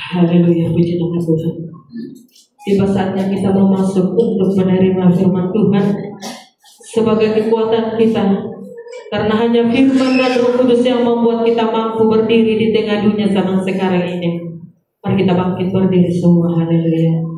Haleluya, puji nama Tuhan. Tiba saatnya kita mau masuk untuk menerima firman Tuhan sebagai kekuatan kita, karena hanya firman dan Roh Kudus yang membuat kita mampu berdiri di tengah dunia zaman sekarang ini. Mari kita bangkit berdiri semua. Haleluya.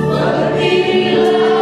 Berdirilah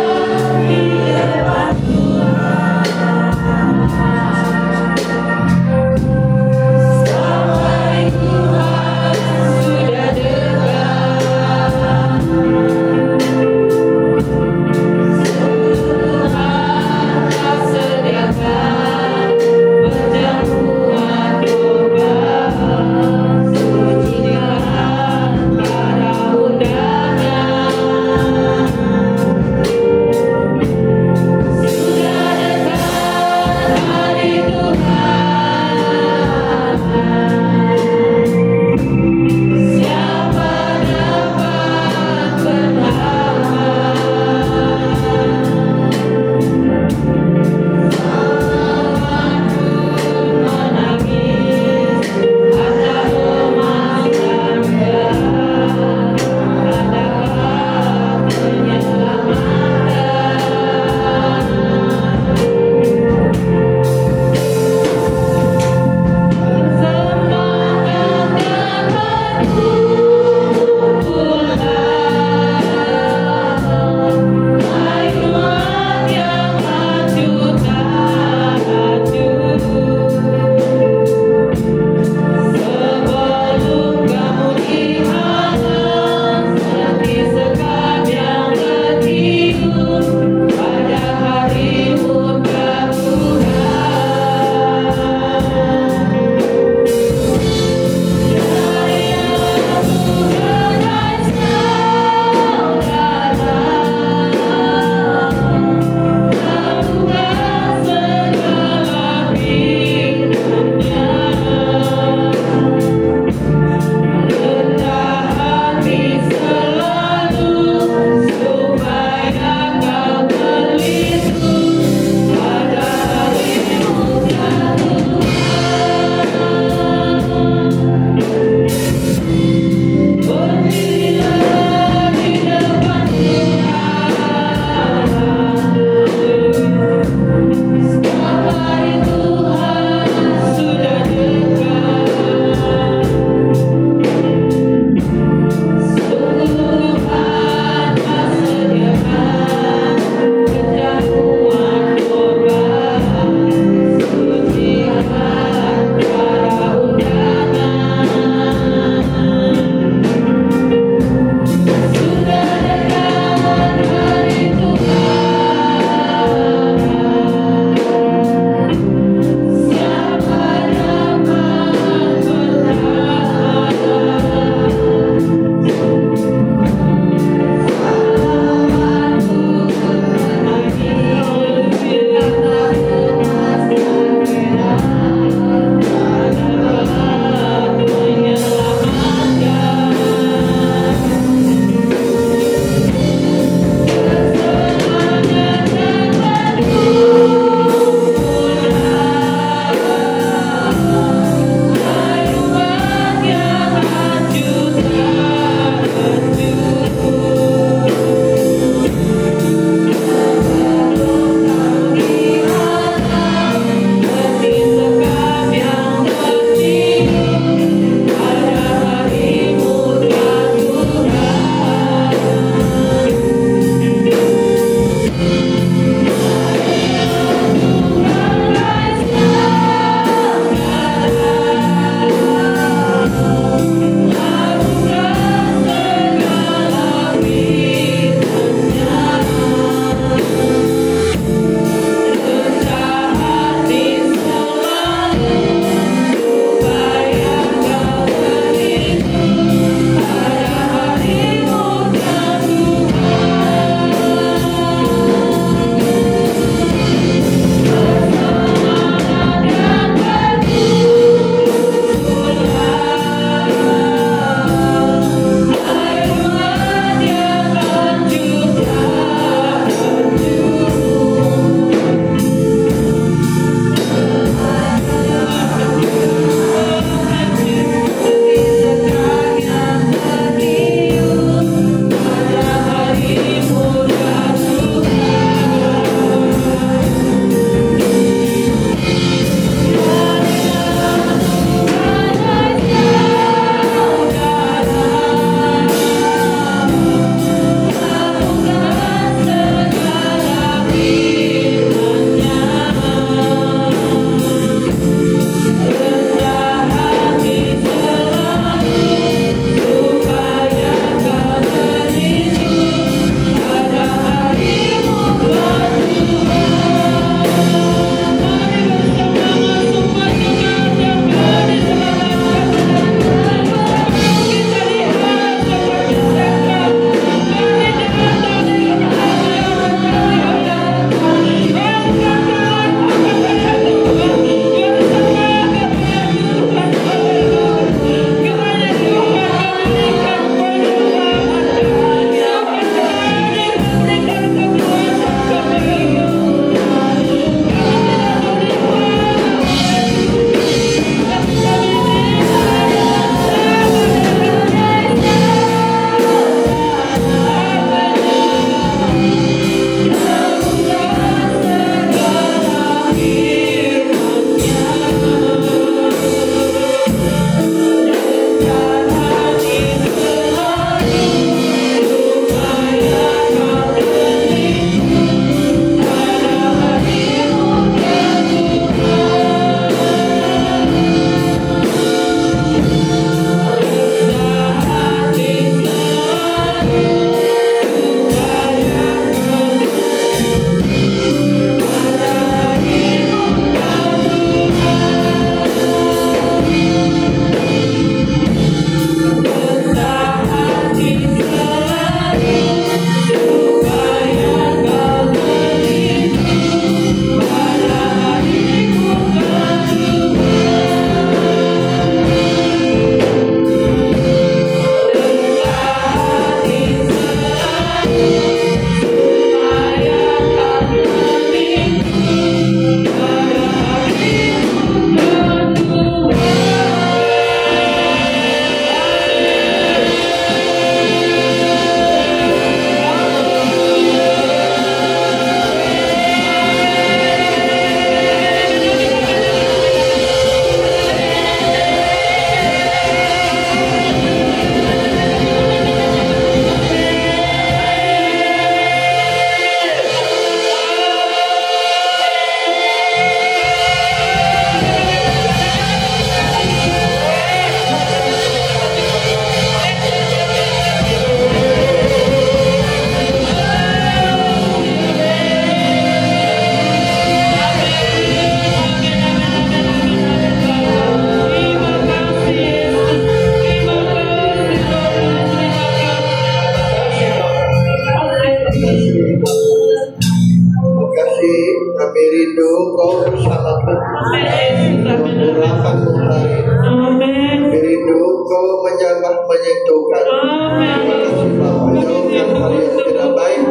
menyentuhkan. Terima kasih Bapa, jauhkan hal yang tidak baik,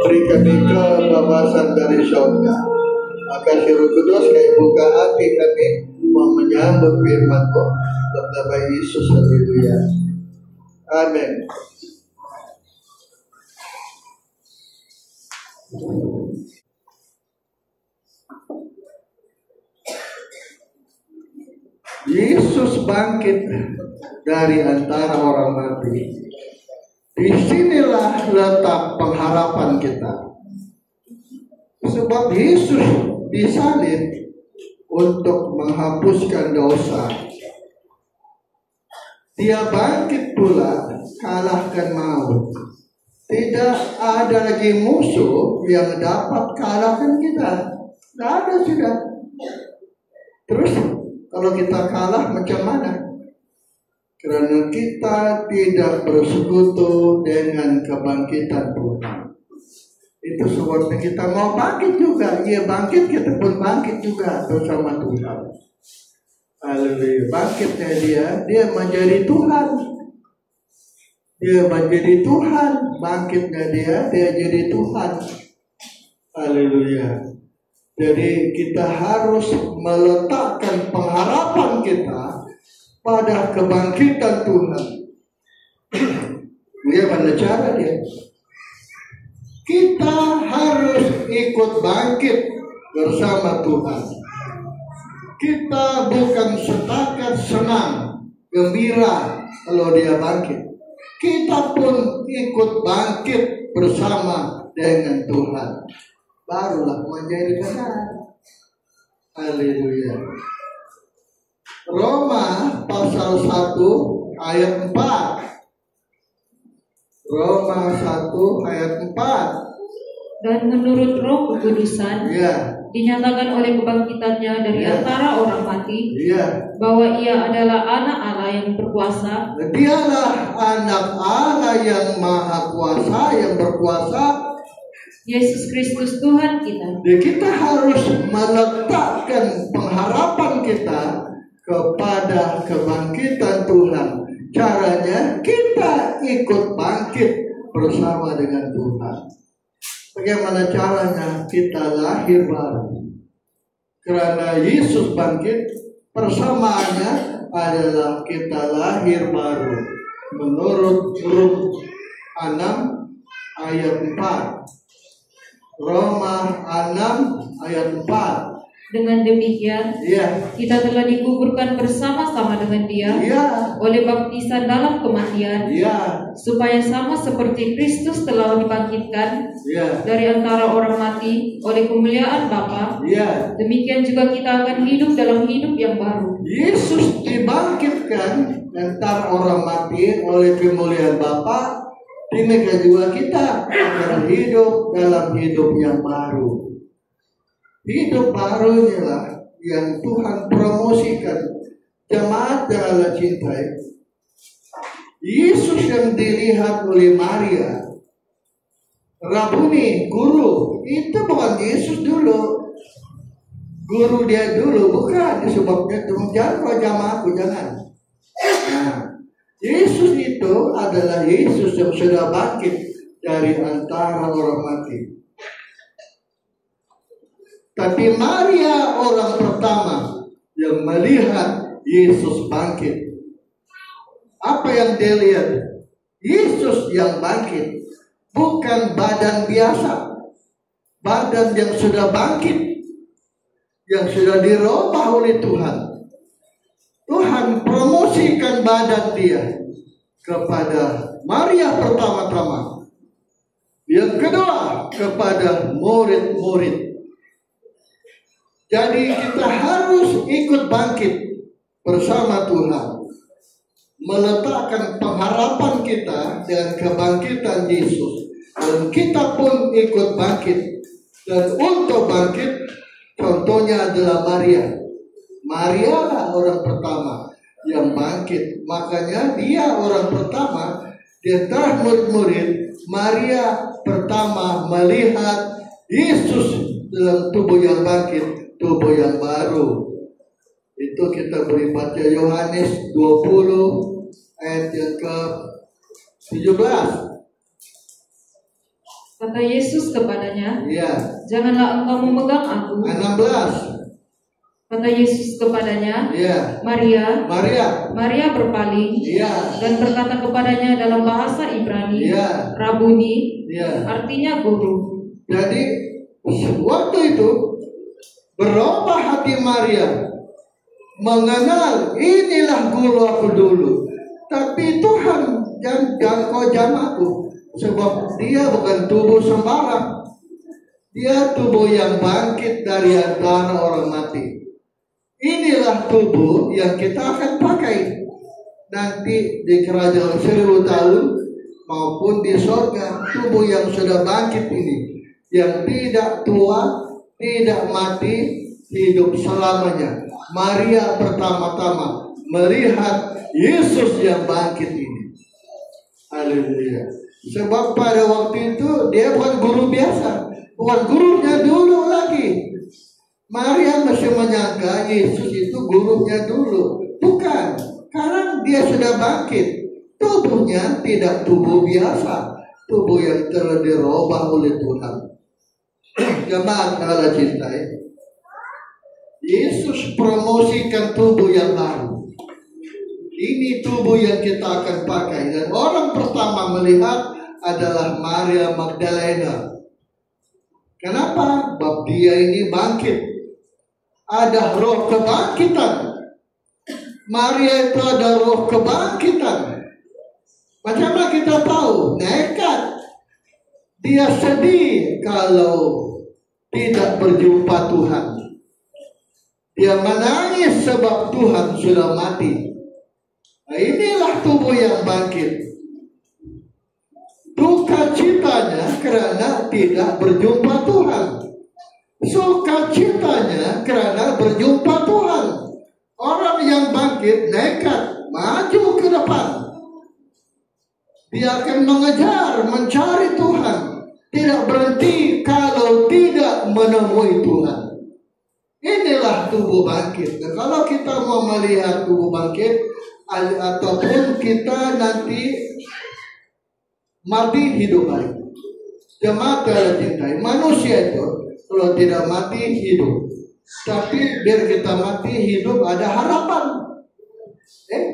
beri kami kebebasan dari surga. Maka Roh Kudus kami buka hati kami mau menyambut firman-Mu dalam nama Yesus. Haleluya. Amin. Yesus bangkit dari antara orang mati. Disinilah letak pengharapan kita. Sebab Yesus disalib untuk menghapuskan dosa. Dia bangkit pula, kalahkan maut. Tidak ada lagi musuh yang dapat kalahkan kita. Tidak ada sudah. Terus kalau kita kalah macam mana? Karena kita tidak bersekutu dengan kebangkitan Tuhan. Itu sebabnya kita mau bangkit juga. Ia bangkit, kita pun bangkit juga bersama Tuhan. Haleluya. Bangkitnya dia menjadi Tuhan. Dia menjadi Tuhan. Bangkitnya dia jadi Tuhan. Haleluya. Jadi kita harus meletakkan pengharapan kita pada kebangkitan Tuhan. Bagaimana cara dia? Kita harus ikut bangkit bersama Tuhan. Kita bukan setakat senang, gembira kalau dia bangkit. Kita pun ikut bangkit bersama dengan Tuhan. Barulah menjadi benar. Haleluya. Roma pasal 1 ayat 4. Roma 1 ayat 4. Dan menurut Roh Kekudusan, dinyatakan oleh kebangkitannya dari antara orang mati, bahwa ia adalah anak Allah yang berkuasa. Dialah anak Allah yang maha kuasa, yang berkuasa. Yesus Kristus Tuhan kita. Jadi kita harus meletakkan pengharapan kita kepada kebangkitan Tuhan. Caranya kita ikut bangkit bersama dengan Tuhan. Bagaimana caranya? Kita lahir baru. Karena Yesus bangkit, persamaannya adalah kita lahir baru. Menurut Rum 6 ayat 4. Roma 6 ayat 4. Dengan demikian, kita telah dikuburkan bersama-sama dengan Dia oleh baptisan dalam kematian, supaya sama seperti Kristus telah dibangkitkan dari antara orang mati oleh kemuliaan Bapa, demikian juga kita akan hidup dalam hidup yang baru. Yesus dibangkitkan antara orang mati oleh kemuliaan Bapa, demikian juga kita akan hidup dalam hidup yang baru. Hidup barunya lah yang Tuhan promosikan. Jemaat yang Allah cintai, Yesus yang dilihat oleh Maria, Rabuni, guru, itu bukan Yesus dulu. Guru dia dulu, bukan. Sebabnya jangan kau jamaahku, jangan. Nah, Yesus itu adalah Yesus yang sudah bangkit dari antara orang mati. Tapi Maria orang pertama yang melihat Yesus bangkit. Apa yang dia lihat? Yesus yang bangkit. Bukan badan biasa. Badan yang sudah bangkit. Yang sudah dirubah oleh Tuhan. Tuhan promosikan badan dia kepada Maria pertama-tama. Yang kedua kepada murid-murid. Jadi kita harus ikut bangkit bersama Tuhan. Meletakkan pengharapan kita dengan kebangkitan Yesus. Dan kita pun ikut bangkit. Dan untuk bangkit, contohnya adalah Maria. Maria lah orang pertama yang bangkit. Makanya dia orang pertama di antara murid-murid. Maria pertama melihat Yesus dalam tubuh yang bangkit. Tubuh yang baru. Itu kita beri baca Yohanes 20 ayat yang ke-17. Kata Yesus kepadanya, Ya. janganlah engkau memegang aku. 16. Kata Yesus kepadanya, Ya. Maria. Maria. Maria berpaling Ya. dan berkata kepadanya dalam bahasa Ibrani, Ya. Rabuni, Ya. artinya guru. Jadi waktu itu berubah hati Maria, mengenal inilah guru aku dulu. Tapi Tuhan jangan kau jamaku, sebab dia bukan tubuh sembarang. Dia tubuh yang bangkit dari antara orang mati. Inilah tubuh yang kita akan pakai nanti di kerajaan 1000 tahun maupun di surga. Tubuh yang sudah bangkit ini, yang tidak tua, tidak mati, hidup selamanya. Maria pertama-tama melihat Yesus yang bangkit ini. Haleluya. Sebab pada waktu itu dia bukan guru biasa, bukan gurunya dulu lagi. Maria masih menyangka Yesus itu gurunya dulu. Bukan, karena dia sudah bangkit. Tubuhnya tidak tubuh biasa, tubuh yang telah dirubah oleh Tuhan. Jemaat Allah cintai, Yesus promosikan tubuh yang baru. Ini tubuh yang kita akan pakai. Dan orang pertama melihat adalah Maria Magdalena. Kenapa? Sebab dia ini bangkit. Ada roh kebangkitan. Maria itu ada roh kebangkitan. Macam mana kita tahu? Nekat. Dia sedih kalau tidak berjumpa Tuhan. Dia menangis sebab Tuhan sudah mati. Nah, inilah tubuh yang bangkit. Duka citanya karena tidak berjumpa Tuhan. Sukacitanya karena berjumpa Tuhan. Orang yang bangkit nekat maju ke depan. Dia akan mengejar, mencari Tuhan. Tidak berhenti kalau tidak menemui Tuhan. Inilah tubuh bangkit. Dan kalau kita mau melihat tubuh bangkit, ataupun kita nanti mati hidup balik. Jemaat Allah cintai, manusia itu kalau tidak mati hidup. Tapi biar kita mati hidup ada harapan.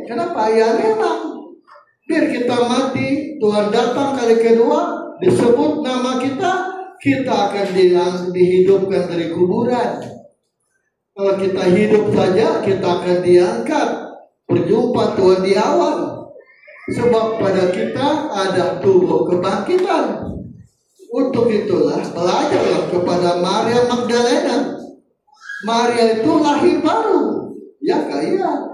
Kenapa? Ya memang biar kita mati, Tuhan datang kali kedua, disebut nama kita, kita akan dihidupkan dari kuburan. Kalau kita hidup saja, kita akan diangkat, berjumpa Tuhan di awal. Sebab pada kita ada tubuh kebangkitan. Untuk itulah belajarlah kepada Maria Magdalena. Maria itu lahir baru. Ya kaya.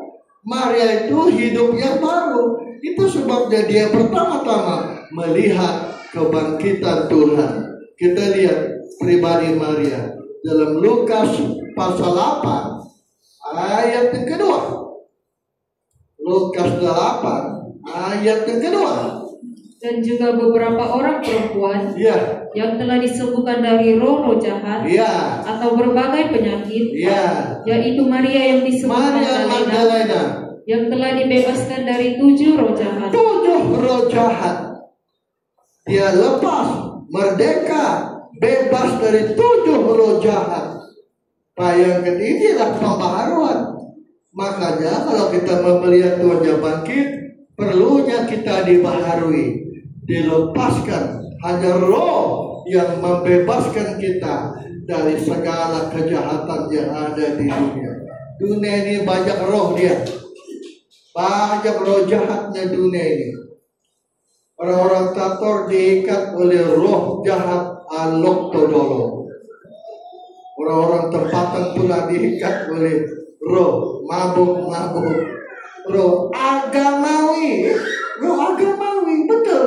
Maria itu hidup yang baru. Itu sebabnya dia pertama-tama melihat kebangkitan Tuhan. Kita lihat pribadi Maria dalam Lukas pasal 8 ayat yang kedua. Lukas 8 ayat yang kedua. Dan juga beberapa orang perempuan yang telah disembuhkan dari roh-roh jahat atau berbagai penyakit, yaitu Maria yang disebut Magdalena, yang telah dibebaskan dari 7 roh jahat. 7 roh jahat. Dia lepas, merdeka, bebas dari 7 roh jahat. Bayangkan, inilah pembaharuan. Makanya kalau kita melihat Tuhan yang bangkit, perlunya kita dibaharui, dilepaskan. Hanya roh yang membebaskan kita dari segala kejahatan yang ada di dunia. Dunia ini banyak roh dia. Banyak roh jahatnya dunia ini. Orang-orang tator diikat oleh roh jahat alok todolo. Orang-orang tempatan pula diikat oleh roh mabuk-mabuk. Roh agamawi. Roh agamawi, betul.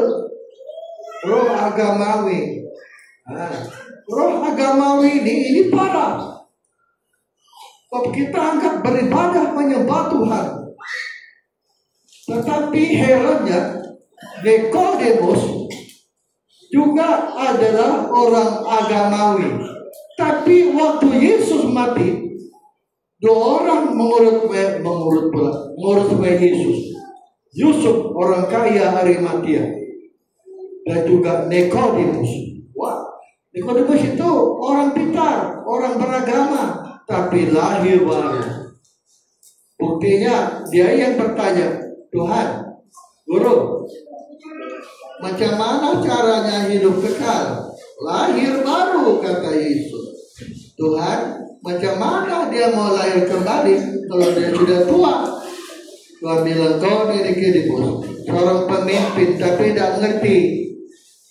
Roh agamawi. Roh agamawi ini parah. Sebab kita anggap beribadah menyembah Tuhan. Tetapi herannya, Nikodemus juga adalah orang agamawi. Tapi waktu Yesus mati, 2 orang mengurut Yesus. Yusuf orang kaya Arimatia, dan juga Nikodemus. Wah, Nikodemus itu orang pintar, orang beragama, tapi lahir baru. Buktinya dia yang bertanya, Tuhan, Guru, macam mana caranya hidup kekal? Lahir baru, kata Yesus. Tuhan, macam mana dia mau lahir kembali kalau dia sudah tua? Tuhan bilang, kau Nikodemus, seorang pemimpin tapi tidak ngerti.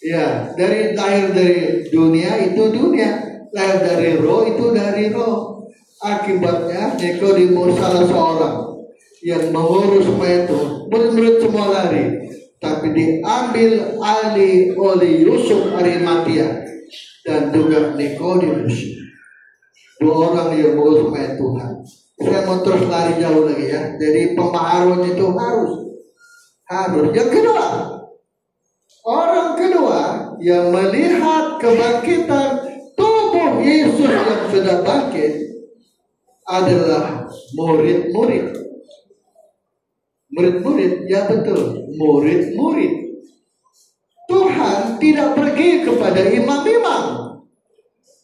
Ya, lahir dari dunia itu dunia, lahir dari roh itu dari roh. Akibatnya Nikodemus salah seorang yang mengurus semua itu, murid-murid semua lari, tapi diambil alih oleh Yusuf Arimatia dan juga Nikodemus, dua orang yang mengurus semua Tuhan. Saya mau terus lari jauh lagi ya. Jadi pembaharuan itu harus. Yang kedua, orang kedua yang melihat kebangkitan tubuh Yesus yang sudah bangkit adalah murid-murid. Murid-murid, ya betul, murid-murid. Tuhan tidak pergi kepada imam-imam.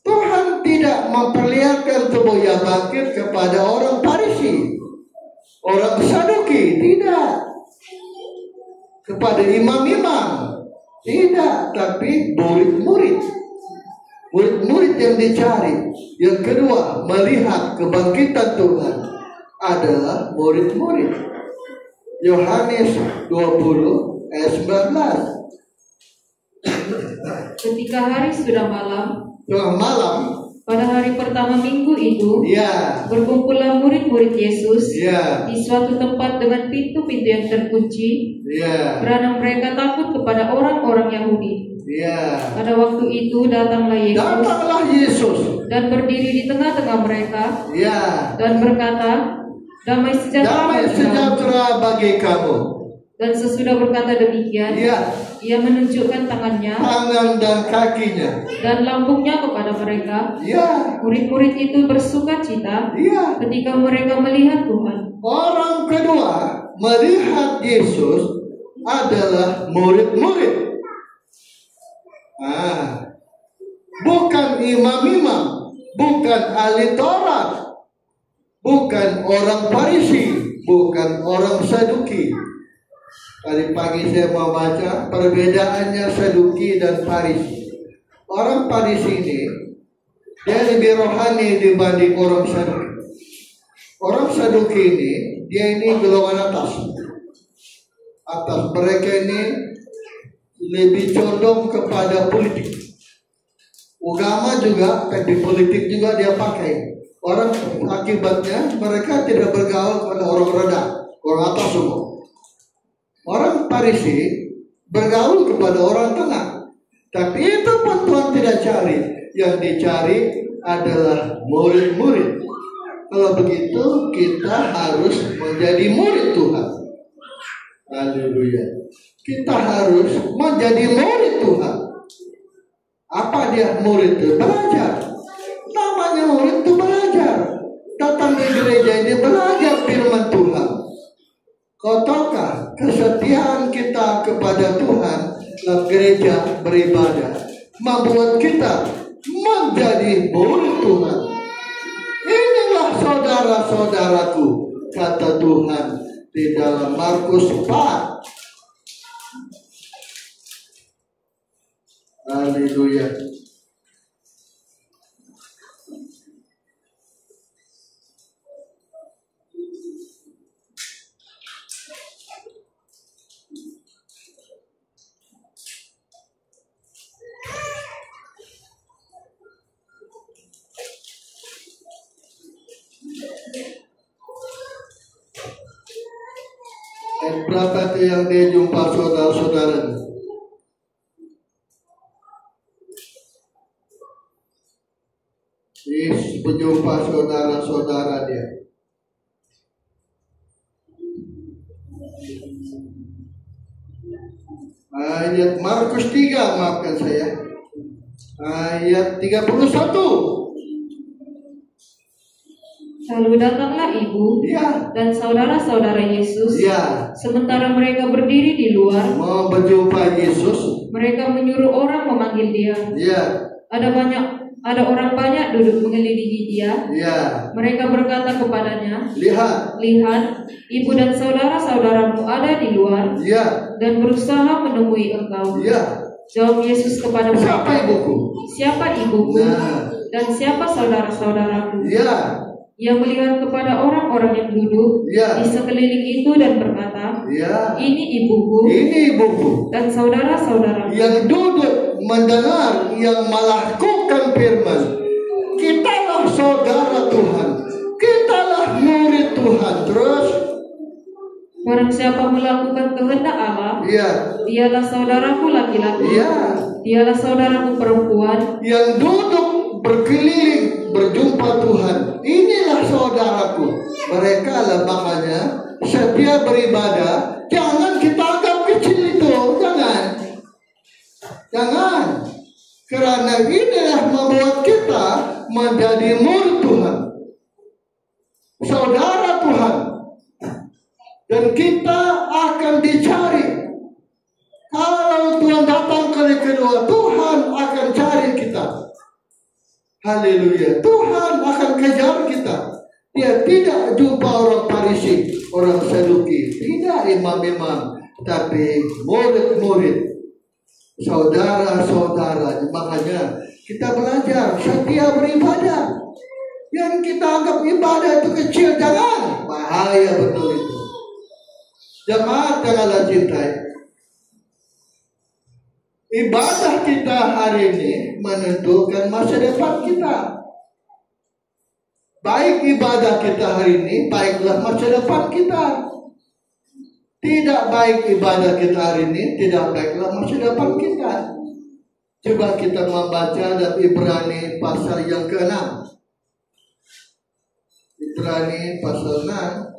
Tuhan tidak memperlihatkan tubuh yang bangkit kepada orang Farisi, orang Saduki, tidak. Kepada imam-imam, tidak. Tapi murid-murid, murid-murid yang dicari. Yang kedua, melihat kebangkitan Tuhan adalah murid-murid. Yohanes 20 ayat 19. Ketika hari sudah malam, pada hari pertama minggu itu, berkumpullah murid-murid Yesus di suatu tempat dengan pintu-pintu yang terkunci, karena mereka takut kepada orang-orang Yahudi. Pada waktu itu datanglah Yesus dan berdiri di tengah-tengah mereka dan berkata, damai sejahtera bagi kamu. Dan sesudah berkata demikian, ia menunjukkan tangan dan kakinya dan lambungnya kepada mereka. Murid-murid itu bersuka cita ketika mereka melihat Tuhan. Orang kedua melihat Yesus adalah murid-murid. Bukan imam-imam, bukan ahli Taurat, bukan orang Farisi, bukan orang Saduki. Tadi pagi saya mau baca perbedaannya Saduki dan Farisi. Orang Farisi ini dia lebih rohani dibanding orang Saduki. Orang Saduki ini dia ini golongan atas. Mereka ini lebih condong kepada politik. Agama juga, tapi politik juga dia pakai. Orang akibatnya mereka tidak bergaul kepada orang rendah, orang atas semua. Orang Farisi bergaul kepada orang tengah. Tapi itu pun Tuhan tidak cari. Yang dicari adalah murid-murid. Kalau begitu kita harus menjadi murid Tuhan. Haleluya. Kita harus menjadi murid Tuhan. Apa dia murid itu? Belajar. Namanya murid itu belajar. Datang ke gereja ini belajar firman Tuhan. Kau tahukah kesetiaan kita kepada Tuhan dalam gereja beribadah membuat kita menjadi murid Tuhan. Inilah saudara-saudaraku, kata Tuhan di dalam Markus 4. Haleluya. Berapa itu yang dia jumpa saudara-saudara? Yesus berjumpa saudara-saudara dia. Ayat Markus 3, maafkan saya. Ayat 31. Lalu datanglah ibu Ya, dan saudara-saudara Yesus. ya. Sementara mereka berdiri di luar, Mau berjumpa Yesus. mereka menyuruh orang memanggil dia. Ya, Ada orang banyak duduk mengelilingi dia. ya. Mereka berkata kepadanya, Lihat. "Lihat, ibu dan saudara-saudaramu ada di luar Ya, dan berusaha menemui engkau." ya. Jawab Yesus kepada Siapa mereka, ibuku? "Siapa ibuku Nah, dan siapa saudara-saudaraku?" ya, Ia melihat kepada orang-orang yang duduk ya, di sekeliling itu dan berkata, ya. "Ini ibuku Ini ibuku dan saudara-saudaraku." yang duduk mendengar, yang melakukan firman. Kitalah saudara Tuhan. Kitalah murid Tuhan. Terus, Barang siapa melakukan kehendak Allah, ya, dialah saudaraku laki-laki, ya. dialah saudaraku perempuan, Yang duduk berkeliling berjumpa Tuhan. Inilah saudaraku. Mereka lah makanya setiap beribadah jangan kita anggap kecil itu. Jangan. Karena inilah membuat kita menjadi murid Tuhan, saudara Tuhan. Dan kita akan dicari. Kalau Tuhan datang kali kedua, Tuhan akan cari kita. Haleluya. Tuhan akan kejar kita. Dia tidak jumpa orang Farisi, orang Saduki, tidak imam-imam, tapi murid-murid, saudara-saudara. Makanya kita belajar setiap beribadah. Yang kita anggap ibadah itu kecil, jangan. Bahaya betul itu. Jemaat yang Allah cintai, ibadah kita hari ini menentukan masa depan kita. Baik ibadah kita hari ini, baiklah masa depan kita. Tidak baik ibadah kita hari ini, tidak baiklah masa depan kita. Coba kita membaca dari Ibrani pasal yang ke-6. Ibrani pasal 6.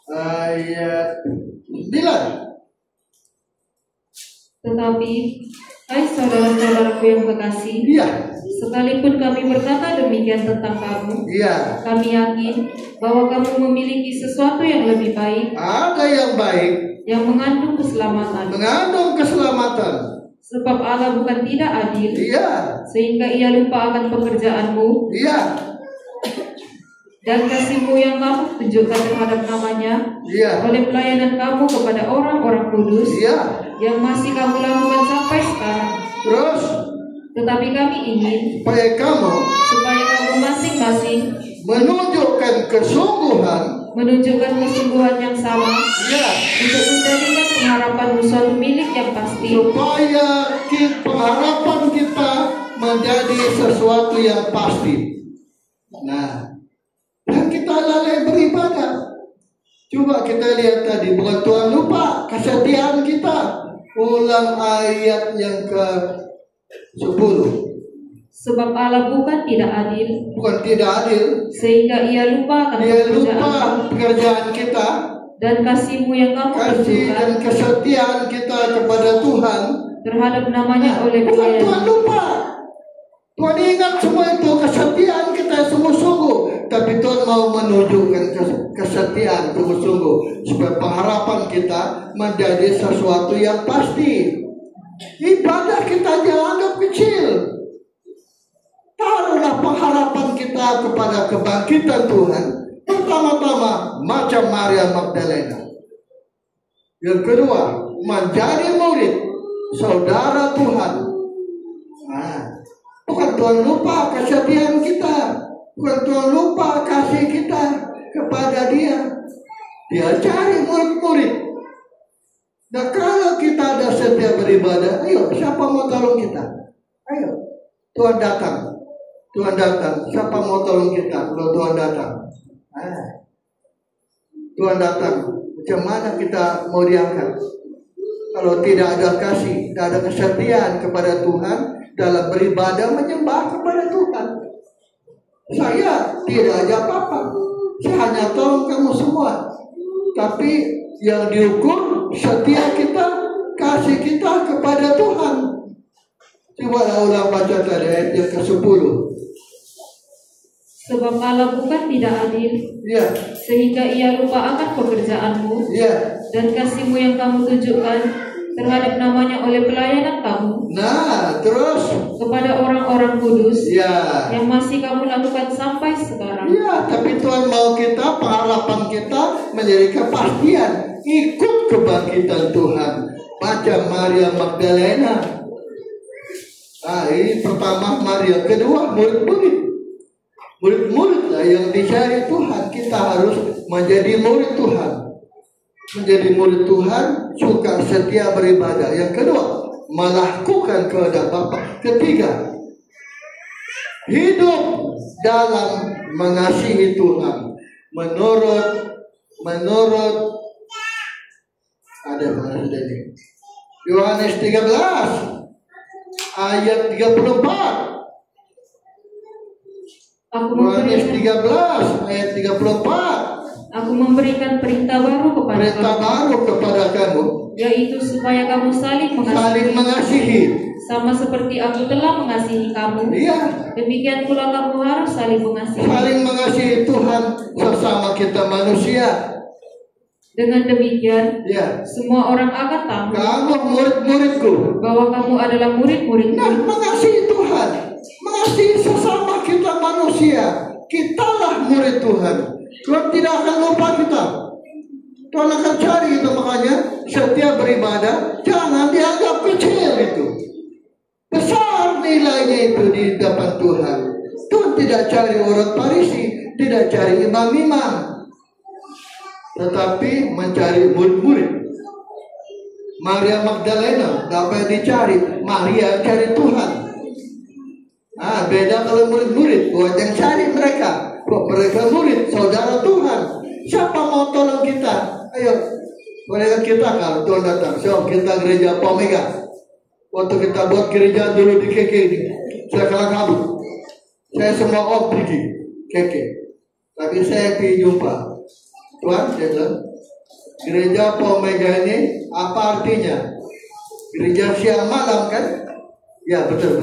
Ayat 9. Tetapi, hai saudara-saudaraku yang kekasih, Iya, sekalipun kami berkata demikian tentang kamu, iya. kami yakin bahwa kamu memiliki sesuatu yang lebih baik, Ada yang baik, yang mengandung keselamatan. mengandung keselamatan. Sebab Allah bukan tidak adil, Iya, sehingga ia lupa akan pekerjaanmu iya, dan kasihmu yang kamu tunjukkan terhadap namanya iya, oleh pelayanan kamu kepada orang-orang kudus iya. yang masih kamu lakukan sampai sekarang. Terus, Tetapi kami ingin supaya kamu supaya kamu masing-masing menunjukkan kesungguhan yang sama, iya, untuk menjadikan pengharapanmu suatu milik yang pasti, supaya pengharapan kita menjadi sesuatu yang pasti. Nah, dan kita lalai beribadah. Coba kita lihat tadi, bukan Tuhan lupa kesetiaan kita. Ulang ayat yang ke-10. sebab Allah bukan tidak adil, Bukan tidak adil, sehingga ia lupa akan dia lupa pekerjaan pekerjaan kita, dan kasihmu yang kamu kasih tunjukkan dan kesetiaan kita kepada Tuhan. terhadap namanya oleh Bukan Tuhan pelayan. lupa. Tuhan ingat semua itu, kesetiaan kita sungguh-sungguh. Tapi Tuhan mau menunjukkan kesetiaan sungguh-sungguh supaya pengharapan kita menjadi sesuatu yang pasti. Ibadah kita jangan anggap kecil. Taruhlah pengharapan kita kepada kebangkitan Tuhan. Pertama-tama macam Maria Magdalena. Yang kedua, menjadi murid, saudara Tuhan. Nah, bukan Tuhan lupa kesetiaan kita, bukan Tuhan lupa kasih kita kepada Dia. Dia cari murid-murid. Dan kalau kita ada setiap beribadah, ayo, siapa mau tolong kita? Ayo, Tuhan datang. Tuhan datang. Siapa mau tolong kita kalau Tuhan datang? Tuhan datang. Macam mana kita mau diangkat? Kalau tidak ada kasih, tidak ada kesetiaan kepada Tuhan dalam beribadah menyembah kepada Tuhan. Saya tidak ada apa-apa. Saya hanya tolong kamu semua. Tapi Yang diukur setia kita, kasih kita kepada Tuhan. Coba ulang baca tadi ayat yang ke-10. Sebab Allah bukan tidak adil, Ya, sehingga ia lupa akan pekerjaanmu ya. dan kasihmu yang kamu tunjukkan terhadap namanya oleh pelayanan kamu Nah, terus kepada orang-orang kudus ya. yang masih kamu lakukan sampai sekarang. Ya, tapi Tuhan mau kita, pengharapan kita menjadi kepastian. Ikut kebangkitan Tuhan. Baca Maria Magdalena. Nah, ini pertama Maria. Kedua, murid-murid. Murid-murid lah yang dicari Tuhan. Kita harus menjadi murid Tuhan. Menjadi murid Tuhan, suka setia beribadah. Yang kedua, melakukan kehendak Bapa. Ketiga, hidup dalam mengasihi Tuhan. Menurut ada mana sudah ini? Yohanes 13 ayat 34. Yohanes 13 ayat 34. Aku memberikan perintah baru kepada kamu, yaitu supaya kamu saling mengasihi. Sama seperti aku telah mengasihi kamu, Iya. demikian pula kamu harus saling mengasihi. Saling mengasihi Tuhan sesama kita manusia. Dengan demikian, Ya. semua orang akan tahu Kamu murid-muridku. bahwa kamu adalah murid-muridku. Nah, mengasihi Tuhan, mengasihi sesama kita manusia. Kitalah murid Tuhan. Tuhan tidak akan lupa kita. Tuhan akan cari itu, makanya setiap beribadah jangan dianggap kecil itu. Besar nilainya itu di depan Tuhan. Tuhan tidak cari orang Farisi, tidak cari imam-imam, tetapi mencari murid-murid. Maria Magdalena gak apa yang dicari, Maria cari Tuhan. Nah, beda kalau murid-murid, Tuhan yang cari mereka. Kok mereka murid, saudara Tuhan. Siapa mau tolong kita? Ayo, mereka kita kalau Tuhan datang. So, kita gereja Pomega. Waktu kita buat gereja dulu di KK ini, saya kalah kabut. Saya semua pergi KK. Tapi saya pergi jumpa Tuhan, dia bilang, gereja Pomega ini apa artinya? Gereja siang malam kan? Ya, betul.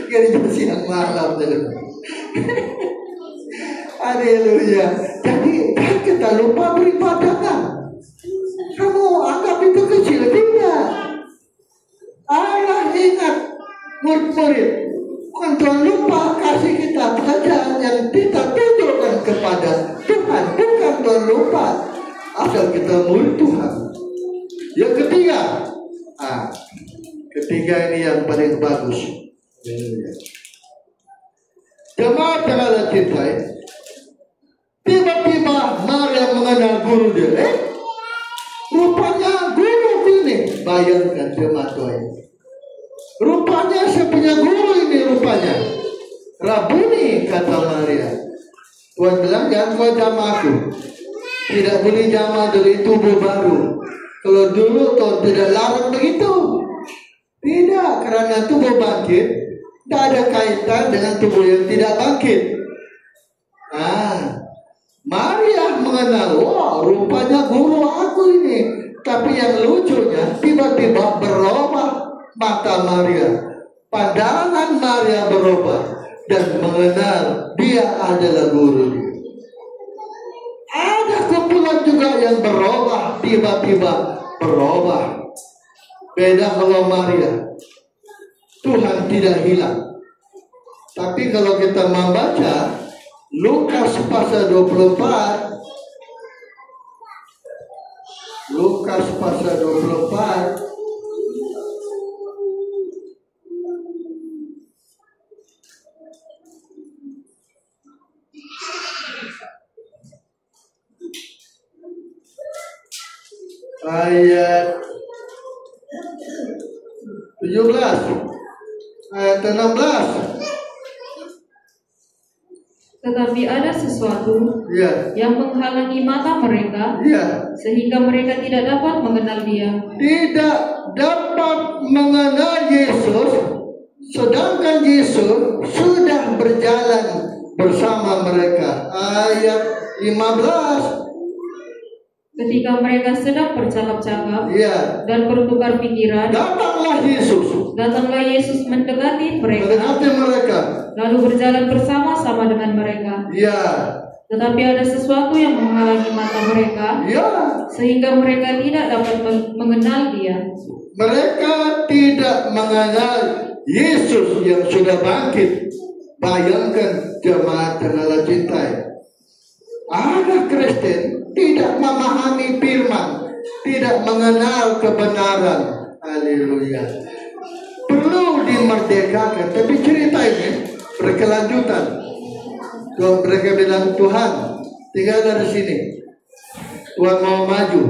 Gereja siang malam, betul. Haleluya. Jadi kita lupa beribadah kan? Kamu anggap itu kecil, tidak. Allah ingat murid-murid. Bukan Tuhan lupa kasih kita pekerjaan yang kita tunjukkan kepada Tuhan. Bukan Tuhan lupa, asal kita murid Tuhan. Yang ketiga ini yang paling bagus. Jemaat yang ada cintai, tiba-tiba Maria mengenal guru dia. Rupanya guru ini. Bayangkan jemaat Tuhan. Rupanya saya punya guru ini rupanya. Rabuni, kata Maria. Tuhan bilang jangan kau jamaahku. Tidak boleh jamaah dari tubuh baru. Kalau dulu Tuhan tidak larang begitu. Tidak, karena tubuh bangkit tidak ada kaitan dengan tubuh yang tidak bangkit. Maria mengenal, wah rupanya guru aku ini. Tapi yang lucunya tiba-tiba berubah mata Maria. Pandangan Maria berubah dan mengenal dia adalah guru. Ada kumpulan juga yang berubah, tiba-tiba berubah. Beda kalau Maria. Tuhan tidak hilang. Tapi kalau kita membaca Lukas pasal 24, Lukas pasal 24 ayat 17 ayat 16. Tetapi ada sesuatu yang menghalangi mata mereka, sehingga mereka tidak dapat mengenal dia. Tidak dapat mengenal Yesus, sedangkan Yesus sudah berjalan bersama mereka. Ayat 15. Ketika mereka sedang bercakap-cakap Ya, dan bertukar pikiran, datanglah Yesus mendekati mereka, lalu berjalan bersama-sama dengan mereka. Ya, Tetapi ada sesuatu yang menghalangi mata mereka, ya, sehingga mereka tidak dapat mengenal Dia. mereka tidak mengenal Yesus yang sudah bangkit. Bayangkan jemaat yang Allah cintai. Ada Kristen tidak memahami firman, tidak mengenal kebenaran. Haleluya. Perlu dimerdekakan. Tapi cerita ini berkelanjutan. Tuhan mereka bilang, Tuhan tinggal dari sini. Tuhan mau maju.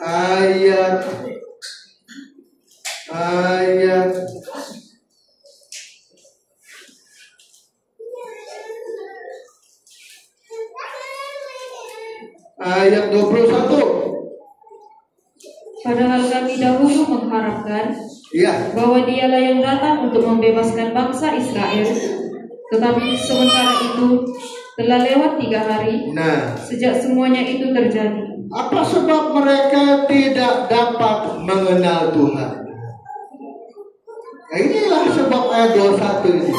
Ayat ayat 21. Padahal kami dahulu mengharapkan Ya, bahwa Dialah yang datang untuk membebaskan bangsa Israel. Tetapi sementara itu telah lewat 3 hari nah, sejak semuanya itu terjadi. apa sebab mereka tidak dapat mengenal Tuhan? Nah, inilah sebab ayat 21 ini.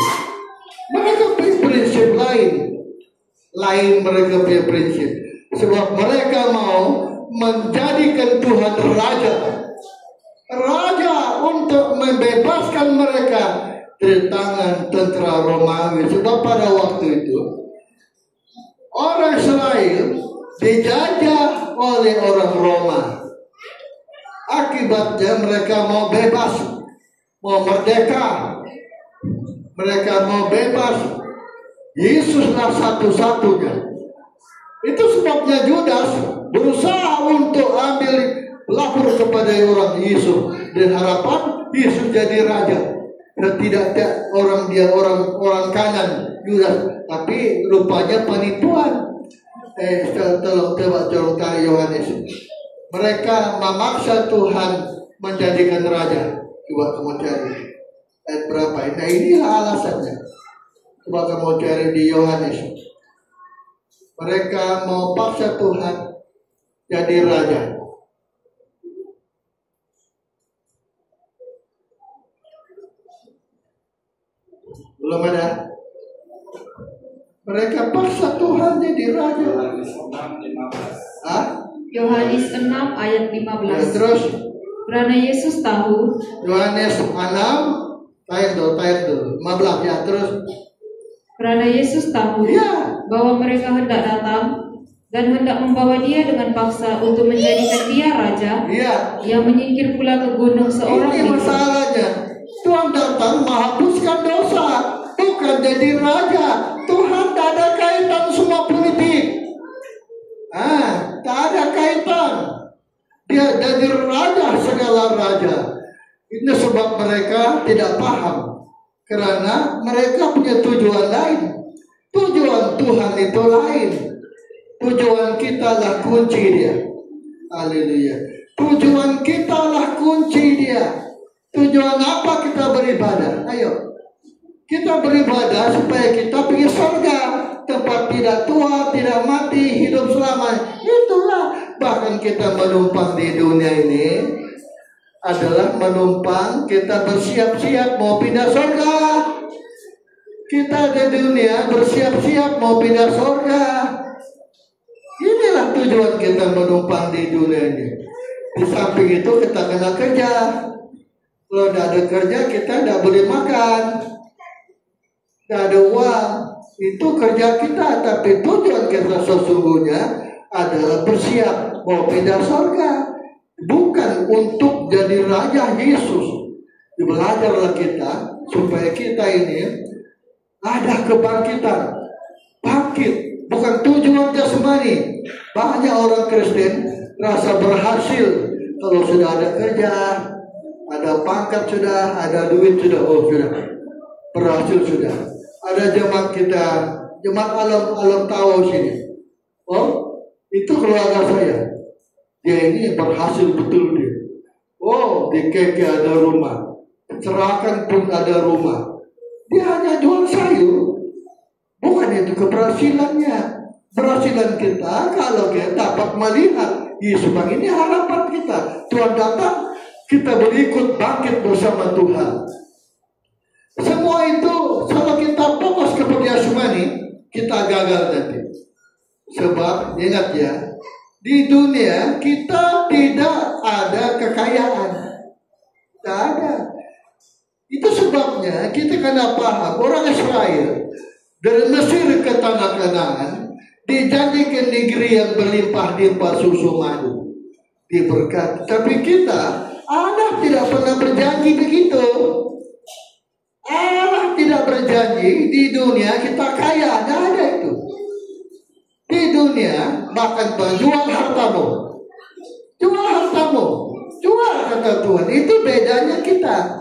Mereka punya prinsip lain mereka punya prinsip. Sebab mereka mau menjadikan Tuhan raja untuk membebaskan mereka dari tangan tentara Romawi. Sebab pada waktu itu orang Israel dijajah oleh orang Roma. Akibatnya mereka mau bebas, mau merdeka, mereka mau bebas. Yesuslah satu-satunya. Itu sebabnya Judas berusaha untuk ambil lapor kepada orang Yesus dan harapan Yesus jadi raja. Dan tidak orang kanan Judas, tapi rupanya penipuan. Tolong cari Yohanes. Mereka memaksa Tuhan menjadikan raja. Coba kamu cari ayat berapa? Nah, inilah alasannya. Coba kamu cari di Yohanes. Mereka mau paksa Tuhan jadi raja. Belum ada. Mereka paksa Tuhan jadi raja. Yohanes 6 ayat 15. Ya, terus Karena Yesus tahu. Yohanes 6 ayat 15 ya, terus. Karena Yesus tahu Ya, bahwa mereka hendak datang dan hendak membawa Dia dengan paksa untuk menjadikan Dia raja, ya. yang menyingkir pula ke gunung seorang Ini diri. masalahnya. Tuhan datang menghapuskan dosa, bukan jadi raja. Tuhan tak ada kaitan semua politik. Tak ada kaitan. Dia jadi raja segala raja. Ini sebab mereka tidak paham. Karena mereka punya tujuan lain. Tujuan Tuhan itu lain. Tujuan kita lah kunci Dia. Haleluya. Tujuan kita lah kunci Dia. Tujuan apa kita beribadah? Ayo. Kita beribadah supaya kita pergi surga. Tempat tidak tua, tidak mati, hidup selamanya. Itulah. Bahkan kita menumpang di dunia ini adalah menumpang, kita bersiap-siap mau pindah surga. Kita di dunia bersiap-siap mau pindah surga. Inilah tujuan kita menumpang di dunia ini. Di samping itu kita kena kerja. Kalau tidak ada kerja kita tidak boleh makan, tidak ada uang. Itu kerja kita. Tapi tujuan kita sesungguhnya adalah bersiap mau pindah surga. Bukan untuk jadi raja Yesus. Belajarlah kita supaya kita ini ada kebangkitan. Bangkit bukan tujuan jasmani. Banyak orang Kristen rasa berhasil kalau sudah ada kerja, ada pangkat sudah, ada duit sudah, sudah berhasil sudah. Ada jemaat kita, jemaat alam tahu sini. Itu keluarga saya. Dia ini berhasil betul dia. Di KK ada rumah, Cerahkan pun ada rumah. Dia hanya jual sayur. Bukan itu keberhasilannya. Keberhasilan kita kalau kita dapat melihat Yesus bang, ini harapan kita. Tuhan datang, kita berikut bangkit bersama Tuhan. Semua itu kalau kita fokus kepada Yasumani, kita gagal nanti. Sebab ingat ya, di dunia kita tidak ada kekayaan. Tidak ada. Itu sebabnya kita kena paham orang Israel dari Mesir ke tanah Kanaan dijanjikan negeri yang berlimpah-limpah susu madu, diberkati. Tapi kita, Allah tidak pernah berjanji begitu. Allah tidak berjanji di dunia kita kaya, tidak ada itu. Di dunia bahkan jual hartamu, jual kata Tuhan. Itu bedanya kita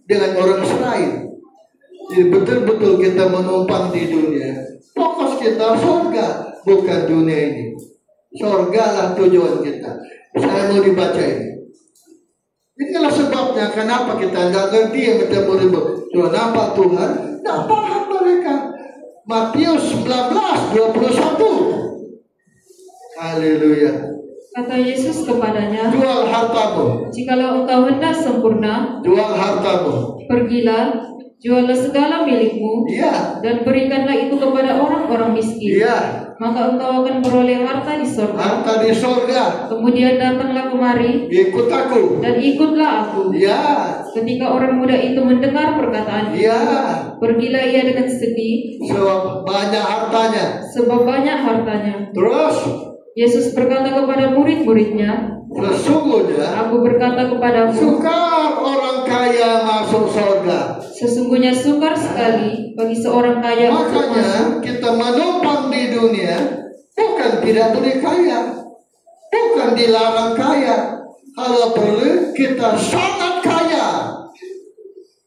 dengan orang Israel. Jadi betul-betul kita menumpang di dunia. Fokus kita surga, bukan dunia ini. Surga lah tujuan kita. Saya mau dibaca ini. Inilah sebabnya kenapa kita tidak ngerti yang kita beribut. Kenapa Tuhan tidak paham mereka. Matius 19:21. Haleluya. Kata Yesus kepadanya, jual hartamu. Jikalau engkau hendak sempurna, jual hartamu. Pergilah, jualah segala milikmu, dan berikanlah itu kepada orang-orang miskin. Maka engkau akan beroleh harta di sorga. Harta di sorga. Kemudian datanglah kemari, ikut aku, dan ikutlah aku. Ketika orang muda itu mendengar perkataan itu, pergilah ia dengan sedih, sebab banyak hartanya. Terus Yesus berkata kepada murid-muridnya, sesungguhnya aku berkata kepadamu, sukar orang kaya masuk surga. Sesungguhnya sukar sekali bagi seorang kaya untuk masuk. Makanya kita menumpang di dunia bukan tidak boleh kaya, bukan dilarang kaya. Kalau perlu kita sangat kaya,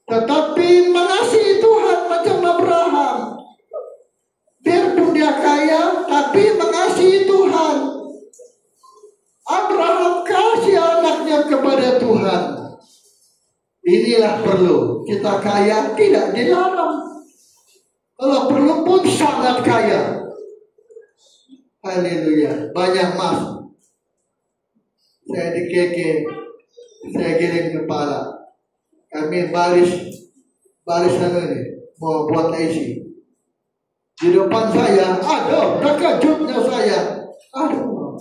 tetapi mengasihi Tuhan macam Abraham. Biarpun dia kaya, tapi mengasihi Tuhan. Abraham kasih anaknya kepada Tuhan. Inilah perlu. Kita kaya tidak dilarang. Kalau perlu pun sangat kaya. Haleluya. Banyak mas. Saya di KK, saya giring kepala. Kami baris ini mau buat IC. Di depan saya, aduh, terkejutnya saya. Aduh,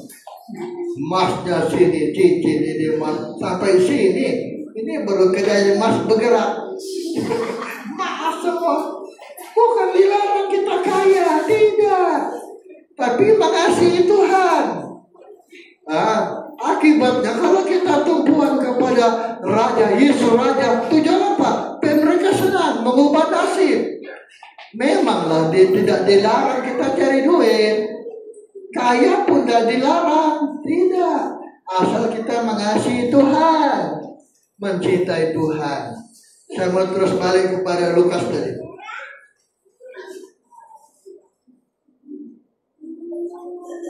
emasnya sini, cincin ini emas sampai sini. Ini baru kedai emas bergerak. Maaf semua. Bukan dilarang kita kaya, tidak. Tapi mengasihi Tuhan. Akibatnya kalau kita tumpuan kepada Raja Yesus Raja, tujuan apa? Mereka senang mengubah nasib. Memanglah tidak dilarang kita cari duit. Kaya pun tidak dilarang. Tidak. Asal kita mengasihi Tuhan, mencintai Tuhan. Saya mau terus balik kepada Lukas tadi.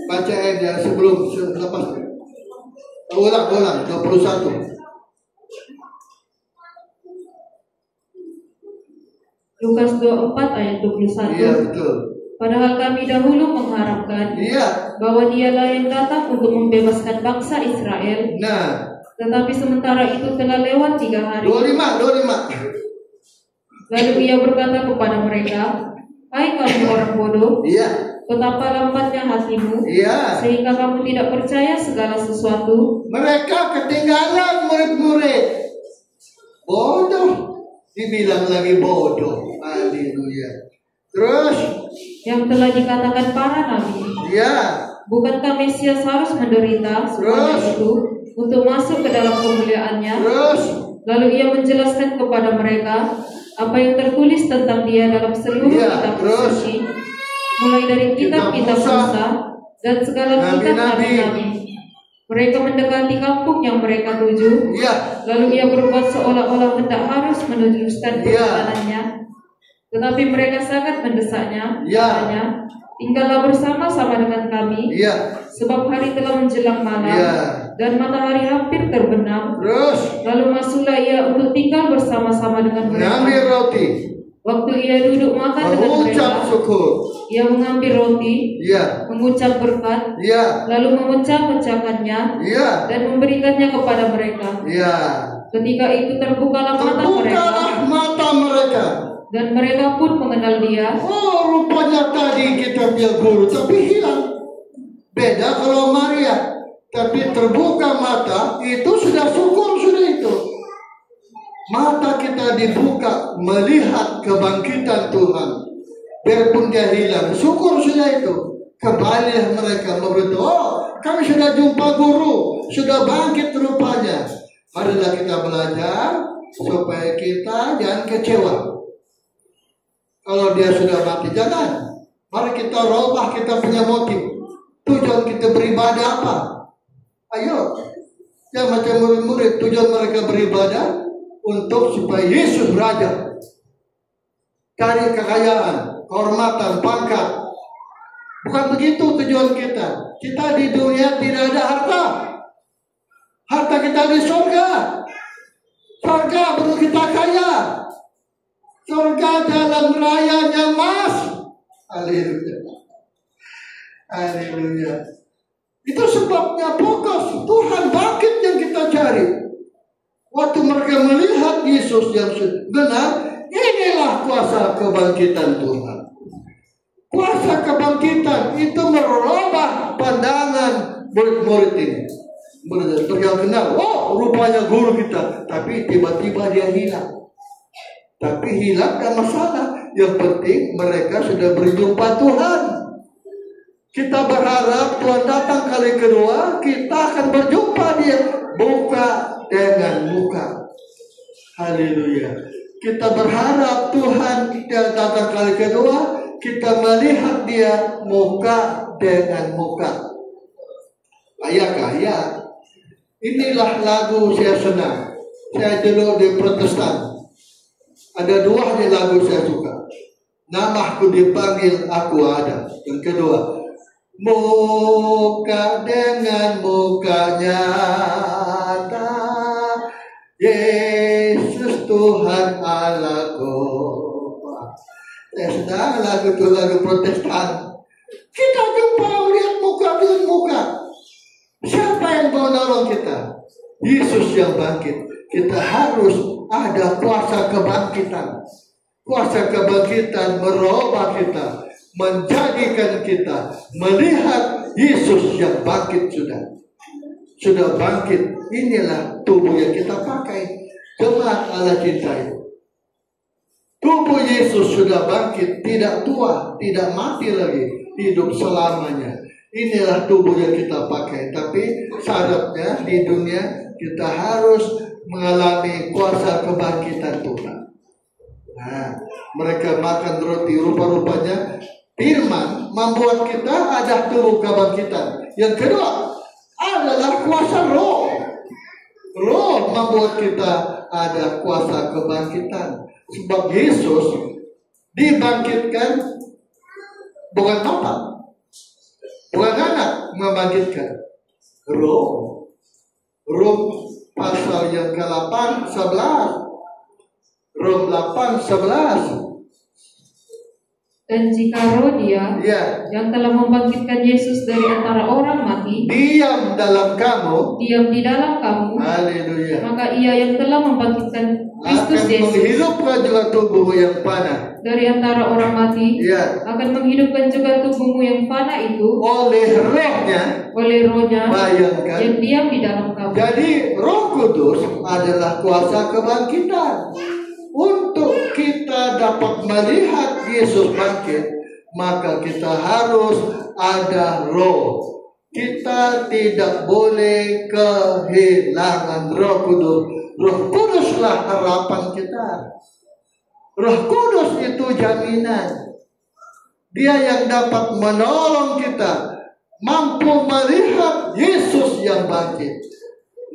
Baca ayat sebelum lepas. Ulang 21. Lukas 24 ayat 21. Iya, betul. Padahal kami dahulu mengharapkan bahwa dialah yang datang untuk membebaskan bangsa Israel. Tetapi sementara itu telah lewat 3 hari. 25. Lalu ia berkata kepada mereka, hai kamu orang bodoh, betapa lambatnya hatimu, sehingga kamu tidak percaya segala sesuatu. Mereka ketinggalan murid-murid. Bodoh. Dibilang lagi bodoh. Haleluya. Terus yang telah dikatakan para nabi. Bukankah Mesias harus menderita semuanya itu untuk masuk ke dalam kemuliaannya? Lalu ia menjelaskan kepada mereka apa yang tertulis tentang dia dalam seluruh kitab suci, mulai dari kitab-kitab Musa dan segala kitab nabi-nabi. Mereka mendekati kampung yang mereka tuju. Lalu ia berbuat seolah-olah hendak harus meneruskan perjalanannya. Tetapi mereka sangat mendesaknya. Katanya, tinggallah bersama-sama dengan kami, sebab hari telah menjelang malam, dan matahari hampir terbenam. Lalu masuklah ia untuk tinggal bersama-sama dengan mereka. Mengambil roti. Waktu ia duduk makan dengan mengucap mereka, syukur, ia mengambil roti, ya, mengucap berkat, ya, lalu memecah-mecahkannya ya, dan memberikannya kepada mereka. ya. Ketika itu terbukalah mata mereka, Terbukalah mata mereka. dan mereka pun mengenal dia. Oh, rupanya tadi kita bilang guru, tapi hilang. Beda kalau Maria, tapi terbuka mata, itu sudah syukur, sudah itu. Mata kita dibuka melihat kebangkitan Tuhan. Biarpun dia hilang, syukur sudah itu. Kembalilah mereka berkata, oh, kami sudah jumpa guru, sudah bangkit rupanya. Marilah kita belajar supaya kita jangan kecewa. Kalau dia sudah mati, jangan. Mari kita robah kita punya motif. Tujuan kita beribadah apa? Ayo, yang macam murid-murid, tujuan mereka beribadah untuk supaya Yesus Raja. Cari kekayaan, kehormatan, pangkat. Bukan begitu tujuan kita. Kita di dunia tidak ada harta. Harta kita di surga. Surga perlu kita kaya. Surga jalan rayanya Mas. Haleluya. Haleluya. Itu sebabnya fokus. Tuhan bangkit yang kita cari. Waktu mereka melihat Yesus yang benar, inilah kuasa kebangkitan Tuhan. Kuasa kebangkitan itu merubah pandangan murid-murid ini. Mereka kenal, oh rupanya guru kita. Tapi tiba-tiba dia hilang. Tapi hilang gak masalah. Yang penting mereka sudah berjumpa Tuhan. Kita berharap Tuhan datang kali kedua, kita akan berjumpa dia muka dengan muka. Haleluya. Kita berharap Tuhan dia datang kali kedua, kita melihat dia muka dengan muka. Kaya. Inilah lagu saya senang. Saya dulu di Protestan. Ada dua lagu saya suka. Namaku dipanggil, aku ada. Yang kedua, muka dengan muka nyata, Yesus Tuhan Allahku. Saya sedang lagu itu lagu Protestan. Kita jumpa lihat muka dengan muka. Siapa yang mau nolong kita? Yesus yang bangkit. Kita harus ada kuasa kebangkitan. Kuasa kebangkitan merubah kita, menjadikan kita melihat Yesus yang bangkit sudah bangkit. Inilah tubuh yang kita pakai. Jemaat Allah cintai. Tubuh Yesus sudah bangkit, tidak tua, tidak mati lagi, hidup selamanya. Inilah tubuh yang kita pakai. Tapi syaratnya di dunia kita harus mengalami kuasa kebangkitan Tuhan. Nah, mereka makan roti, rupa-rupanya firman membuat kita ada tubuh kebangkitan. Yang kedua adalah kuasa roh. Roh membuat kita ada kuasa kebangkitan. Sebab Yesus dibangkitkan bukan Bapa, bukan anak membangkitkan. Roh. Rom pasal yang ke-8, 11. Rom 8:11. Dan jika roh dia yang telah membangkitkan Yesus dari antara orang mati diam di dalam kamu, haleluya, maka ia yang telah membangkitkan Kristus Yesus menghidupkan juga tubuhmu yang fana dari antara orang mati, akan menghidupkan juga tubuhmu yang fana itu oleh rohnya bayangkan, yang diam di dalam kamu. Jadi Roh Kudus adalah kuasa kebangkitan. Untuk kita dapat melihat Yesus bangkit, maka kita harus ada roh. Kita tidak boleh kehilangan Roh Kudus. Roh Kuduslah harapan kita. Roh Kudus itu jaminan. Dia yang dapat menolong kita mampu melihat Yesus yang bangkit.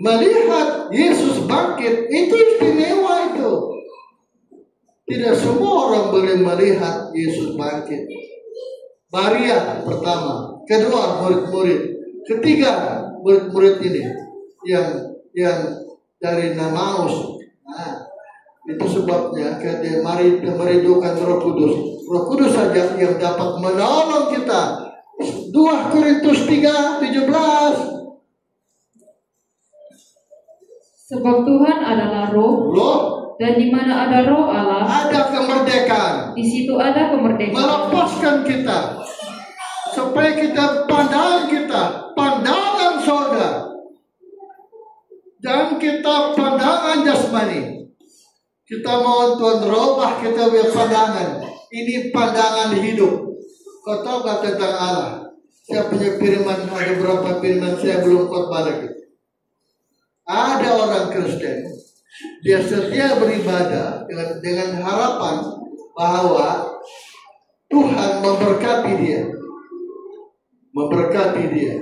Melihat Yesus bangkit itu istimewa itu. Tidak semua orang boleh melihat Yesus bangkit. Maria pertama, kedua murid-murid, ketiga murid-murid ini yang dari Namaus. Nah, Itu sebabnya mari kita merindukan Roh Kudus. Roh Kudus saja yang dapat menolong kita. 2 Korintus 3:17. Sebab Tuhan adalah Roh, dan di mana ada Roh Allah, ada kemerdekaan. di situ ada kemerdekaan. Melepaskan kita supaya pandangan sorga, dan kita pandangan jasmani. Kita mau Tuhan robah kita punya pandangan. Ini pandangan hidup. Kau tahu gak tentang Allah? Saya punya firman, ada beberapa firman saya belum khotbah lagi. Ada orang Kristen, dia setia beribadah dengan harapan bahwa Tuhan memberkati dia.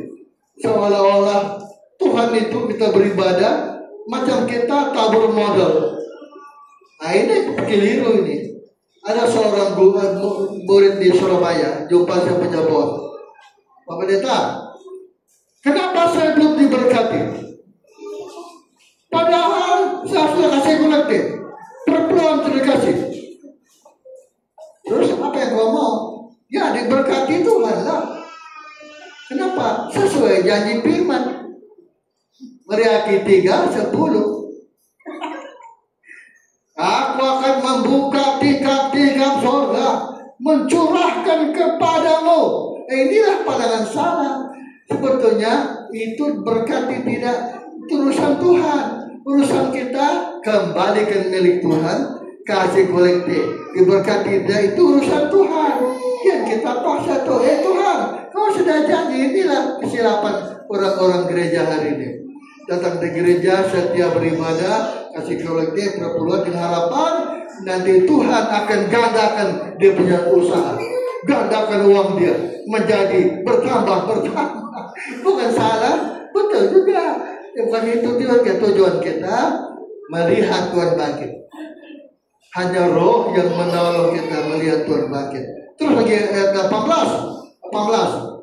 Seolah-olah Tuhan itu kita beribadah macam kita tabur modal. Nah ini keliru ini. Ada seorang murid di Surabaya, jumpa saya punya bos. Pak Pendeta, kenapa saya belum diberkati? Padahal saya sudah kasih kolektif, perpuluhan sudah kasih. Terus apa yang kau mau? Ya diberkati Tuhan lah. Kenapa? Sesuai janji firman. Meriaki 3:10. Aku akan membuka tingkap-tingkap surga, mencurahkan kepadamu. Inilah pandangan salah. Sebetulnya itu berkati tidak, itu urusan Tuhan. Urusan kita kembalikan milik Tuhan, kasih kolektif, diberkati dia, itu urusan Tuhan. Yang kita paksa tuh, Tuhan, kau sudah janji. Inilah kesilapan orang-orang gereja hari ini. Datang di gereja, setia beribadah, kasih kolektif, perpuluhan dengan harapan nanti Tuhan akan gandakan dia punya usaha, gandakan uang dia menjadi bertambah. Bukan salah, betul juga. Bukan itu tujuan kita melihat Tuhan bangkit. Hanya Roh yang menolong kita melihat Tuhan bangkit. Terus lagi ayat 18.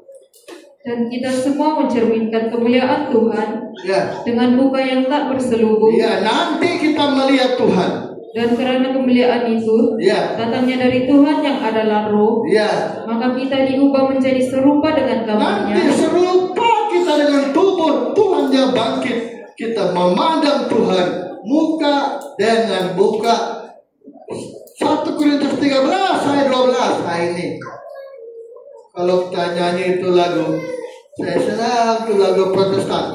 Dan kita semua mencerminkan kemuliaan Tuhan, ya, dengan muka yang tak berselubung. Ya, nanti kita melihat Tuhan. Dan karena kemuliaan itu, ya, datangnya dari Tuhan yang adalah Roh, ya, maka kita diubah menjadi serupa dengan gambarnya. Nanti serupa kita dengan tubuh Tuhan yang bangkit. Kita memandang Tuhan muka dengan muka. 1 Korintus 13 ayat 12. Nah ini, kalau kita nyanyi itu lagu, saya senang itu lagu Protestan.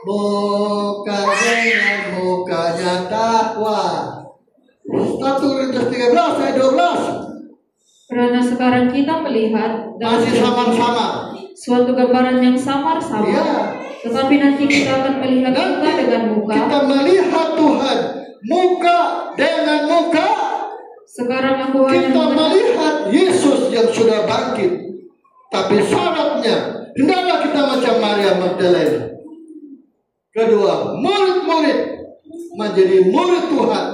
Muka dengan mukanya takwa. 1 Korintus 13 ayat 12. Karena sekarang kita melihat masih samar-samar, suatu gambaran yang samar-samar, ya, tetapi nanti kita akan melihat muka dengan muka. Kita melihat Tuhan muka dengan muka. Sekarang aku hanya kita melihat Yesus yang sudah bangkit. Tapi syaratnya hendaklah kita macam Maria Magdalena. Kedua, murid-murid menjadi murid Tuhan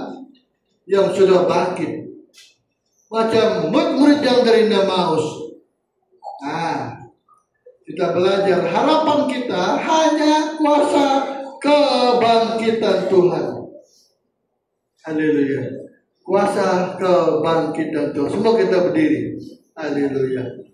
yang sudah bangkit. Macam murid-murid yang dari Emmaus. Nah, kita belajar harapan kita hanya kuasa kebangkitan Tuhan. Haleluya. Kuasa kebangkitan Tuhan. Semua kita berdiri. Haleluya.